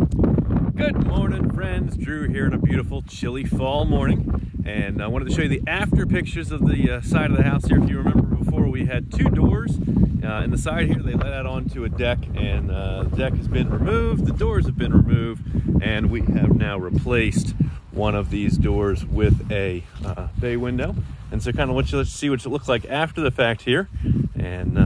Good morning, friends. Drew here on a beautiful, chilly fall morning, and I wanted to show you the after pictures of the side of the house here. If you remember before, we had two doors in the side here. They let out onto a deck, and the deck has been removed, the doors have been removed, and we have now replaced one of these doors with a bay window. And so kind of let's see what it looks like after the fact here, and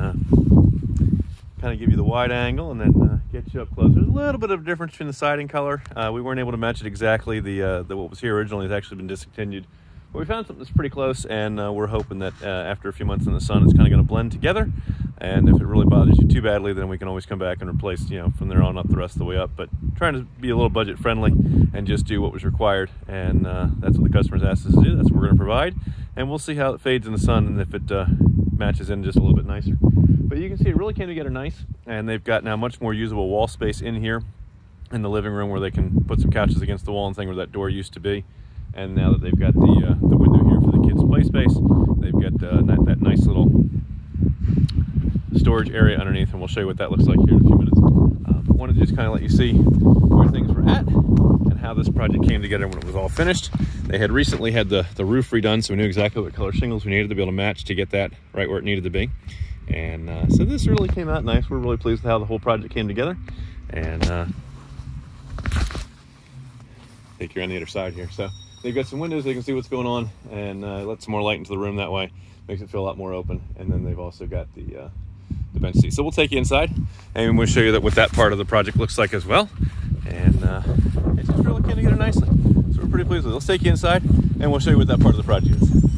kind of give you the wide angle and then get you up close. There's a little bit of a difference between the siding color. We weren't able to match it exactly. The what was here originally has actually been discontinued. But we found something that's pretty close, and we're hoping that after a few months in the sun, it's kind of going to blend together. And if it really bothers you too badly, then we can always come back and replace, from there on up the rest of the way up. But trying to be a little budget friendly and just do what was required. And that's what the customers asked us to do. That's what we're going to provide. And we'll see how it fades in the sun and if it matches in just a little bit nicer. But you can see it really came together nice. And they've got now much more usable wall space in here in the living room, where they can put some couches against the wall and thing where that door used to be. And now that they've got the window here for the kids' play space, they've got that nice little storage area underneath, and we'll show you what that looks like here in a few minutes. But wanted to just kind of let you see where things were at and how this project came together when it was all finished. They had recently had the roof redone, so we knew exactly what color shingles we needed to be able to match to get that right where it needed to be. And so this really came out nice. We're really pleased with how the whole project came together. And take you around the other side here. So they've got some windows, they can see what's going on, and let some more light into the room that way. Makes it feel a lot more open. And then they've also got the bench seat. So we'll take you inside, and we'll show you what that part of the project looks like as well. And it just really came together nicely. So we're pretty pleased with it. Let's take you inside, and we'll show you what that part of the project is.